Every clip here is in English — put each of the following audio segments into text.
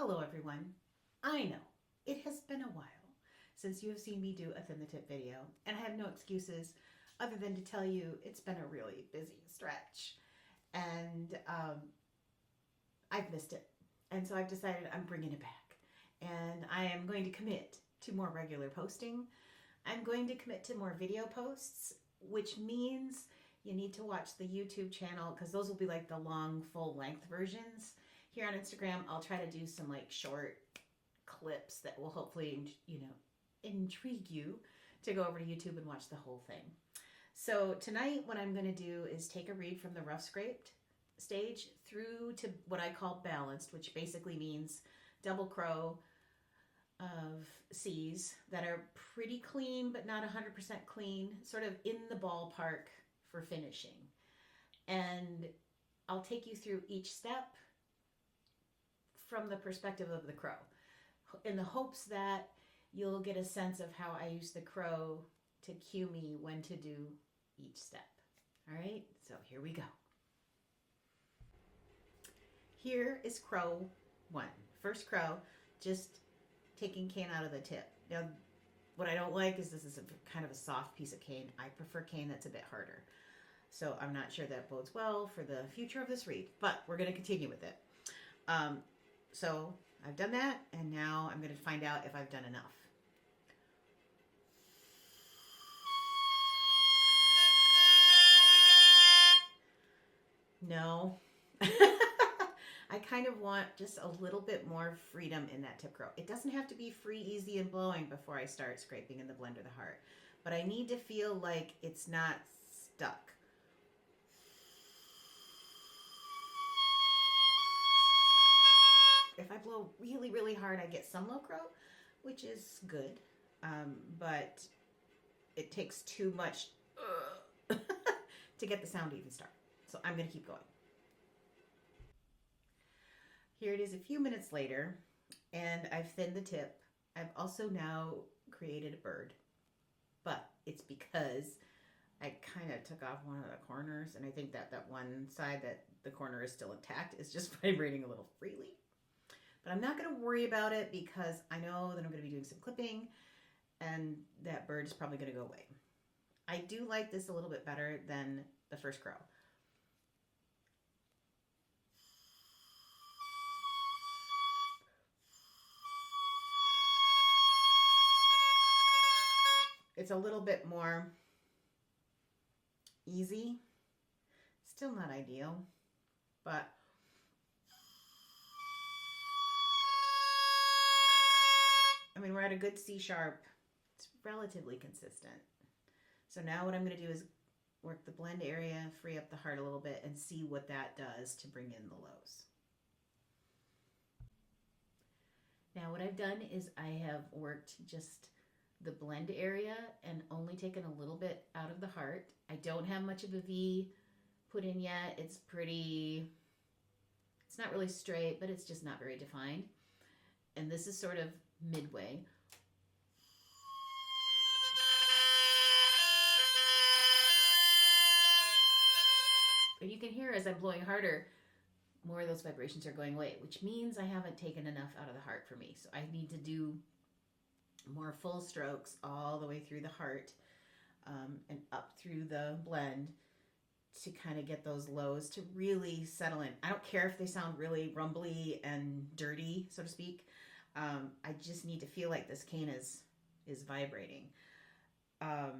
Hello everyone. I know it has been a while since you have seen me do a thin the tip video, and I have no excuses other than to tell you it's been a really busy stretch, and I've missed it. And so I've decided I'm bringing it back, and I am going to commit to more regular posting. I'm going to commit to more video posts, which means you need to watch the YouTube channel because those will be like the long, full length versions. Here on Instagram, I'll try to do some like short clips that will hopefully, intrigue you to go over to YouTube and watch the whole thing. So tonight, what I'm going to do is take a reed from the rough scraped stage through to what I call balanced, which basically means double crow of C's that are pretty clean, but not 100% clean, sort of in the ballpark for finishing. And I'll take you through each step from the perspective of the crow, in the hopes that you'll get a sense of how I use the crow to cue me when to do each step. All right, so here we go. Here is crow one. First crow, just taking cane out of the tip. Now, what I don't like is this is kind of a soft piece of cane. I prefer cane that's a bit harder. So I'm not sure that bodes well for the future of this reed, but we're going to continue with it. So I've done that, and now I'm going to find out if I've done enough. No. I kind of want just a little bit more freedom in that tip crow. It doesn't have to be free, easy, and blowing before I start scraping in the blend or the heart, but I need to feel like it's not stuck. If I blow really, really hard, I get some low crow, which is good, but it takes too much to get the sound to even start. So I'm going to keep going. Here it is a few minutes later, and I've thinned the tip. I've also now created a bird, but it's because I kind of took off one of the corners, and I think that one side that the corner is still intact is just vibrating a little freely. But I'm not going to worry about it because I know that I'm going to be doing some clipping, and that bird is probably going to go away. I do like this a little bit better than the first crow. It's a little bit more easy. Still not ideal, but I mean, we're at a good C sharp. It's relatively consistent. So now what I'm going to do is work the blend area, free up the heart a little bit, and see what that does to bring in the lows. Now what I've done is I have worked just the blend area and only taken a little bit out of the heart. I don't have much of a V put in yet. It's not really straight, but it's just not very defined. And this is sort of midway. And you can hear as I'm blowing harder, more of those vibrations are going away, which means I haven't taken enough out of the heart for me. So I need to do more full strokes all the way through the heart and up through the blend to kind of get those lows to really settle in. I don't care if they sound really rumbly and dirty, so to speak. I just need to feel like this cane is vibrating. The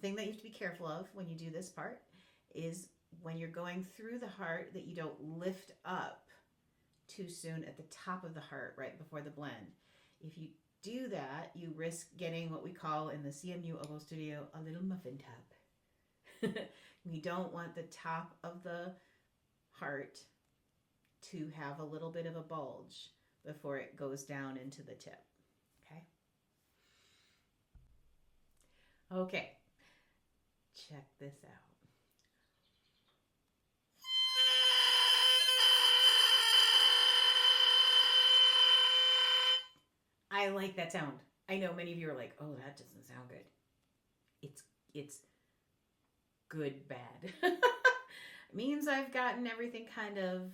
thing that you have to be careful of when you do this part is when you're going through the heart that you don't lift up too soon at the top of the heart right before the blend. If you do that, you risk getting what we call in the CMU Oboe Studio a little muffin top. You don't want the top of the heart to have a little bit of a bulge before it goes down into the tip. Okay, check this out. I like that sound. I know many of you are like, oh, that doesn't sound good. It's good bad. It means I've gotten everything kind of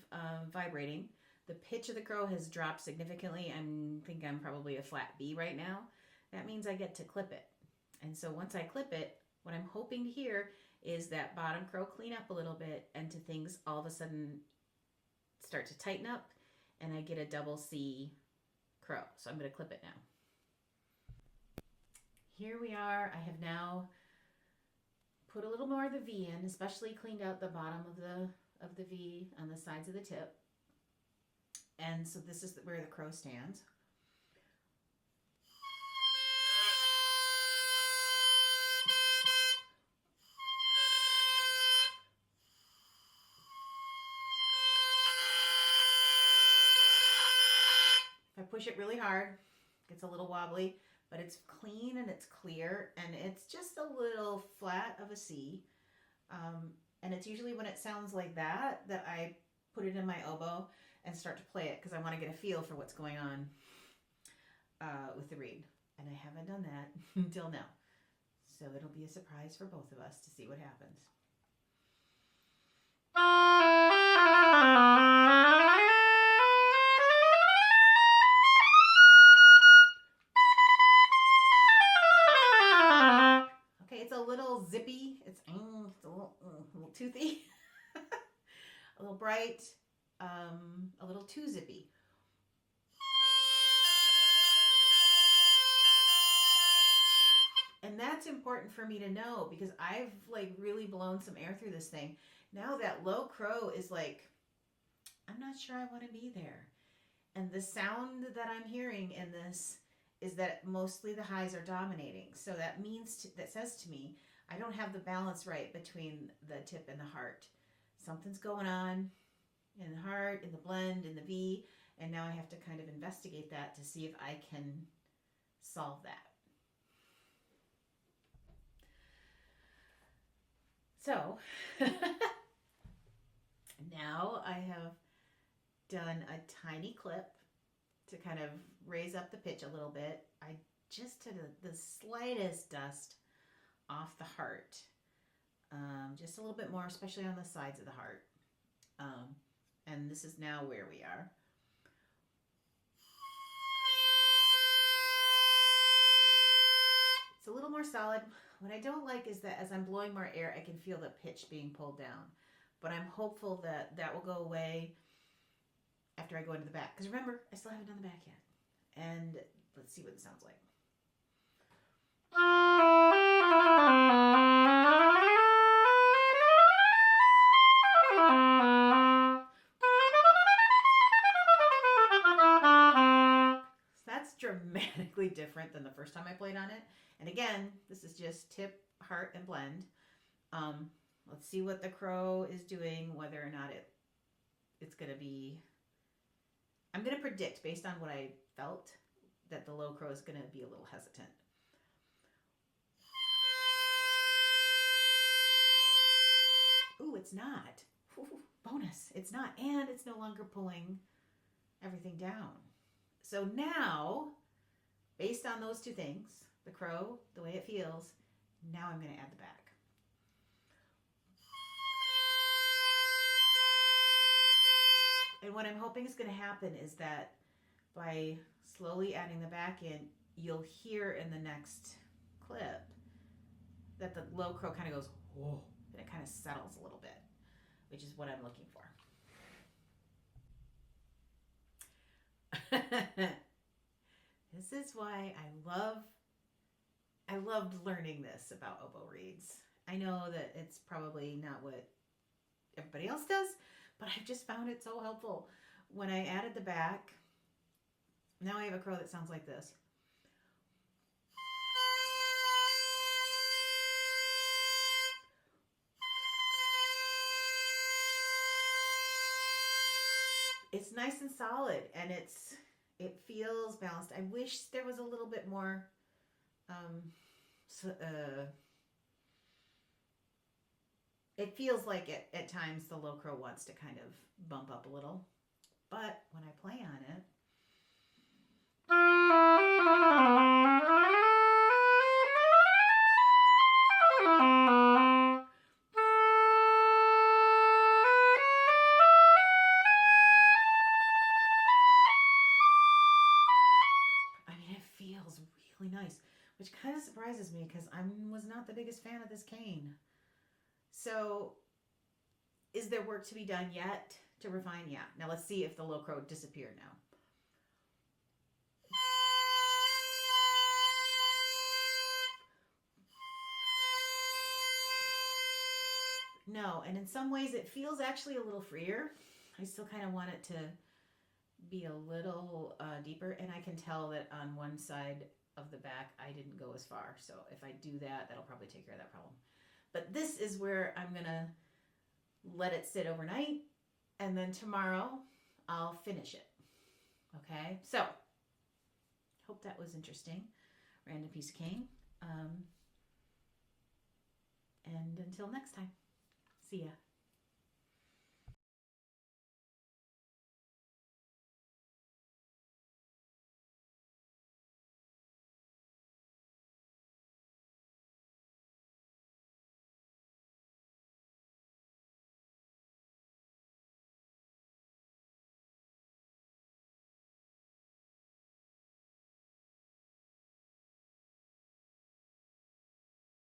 vibrating. The pitch of the crow has dropped significantly. I think I'm probably a flat B right now. That means I get to clip it. And so once I clip it, what I'm hoping to hear is that bottom crow clean up a little bit and to things all of a sudden start to tighten up and I get a double C crow. So I'm going to clip it now. Here we are. I have now put a little more of the V in, especially cleaned out the bottom of the V on the sides of the tip. And so this is where the crow stands. If I push it really hard, it gets a little wobbly, but it's clean and it's clear and it's just a little flat of a C. And it's usually when it sounds like that I put it in my oboe and start to play it because I want to get a feel for what's going on with the reed. And I haven't done that until now. So it'll be a surprise for both of us to see what happens. Okay, it's a little zippy. It's a little toothy. A little bright. A little too zippy. And that's important for me to know because I've like really blown some air through this thing. Now that low crow is like, I'm not sure I want to be there. And the sound that I'm hearing in this is that mostly the highs are dominating. So that means, that says to me, I don't have the balance right between the tip and the heart. Something's going on in the heart, in the blend, in the V, and now I have to kind of investigate that to see if I can solve that. So, now I have done a tiny clip to kind of raise up the pitch a little bit. I just did the slightest dust off the heart. Just a little bit more, especially on the sides of the heart. And this is now where we are. It's a little more solid. What I don't like is that as I'm blowing more air, I can feel the pitch being pulled down. But I'm hopeful that that will go away after I go into the back. Because remember, I still haven't done the back yet. And let's see what it sounds like. That's dramatically different than the first time I played on it. And again, this is just tip, heart, and blend. Let's see what the crow is doing, whether or not it's going to be... I'm going to predict, based on what I felt, that the low crow is going to be a little hesitant. Ooh, it's not. Ooh, bonus. It's not. And it's no longer pulling everything down. So now, based on those two things, the crow, the way it feels, now I'm going to add the back. And what I'm hoping is going to happen is that by slowly adding the back in, you'll hear in the next clip that the low crow kind of goes, whoa, and it kind of settles a little bit, which is what I'm looking for. This is why I loved learning this about oboe reeds. I know that it's probably not what everybody else does, but I've just found it so helpful. When I added the back, now I have a crow that sounds like this. It's nice and solid, and it feels balanced. I wish there was a little bit more it feels like at times the low crow wants to kind of bump up a little, but when I play on it, which kind of surprises me because I was not the biggest fan of this cane. So is there work to be done yet to refine? Yeah. Now let's see if the low crow disappeared now. No, and in some ways it feels actually a little freer. I still kind of want it to be a little deeper, and I can tell that on one side of the back I didn't go as far. So if I do that, that'll probably take care of that problem. But this is where I'm gonna let it sit overnight, and then tomorrow I'll finish it. Okay, so hope that was interesting. Random piece of cane. And until next time, see ya.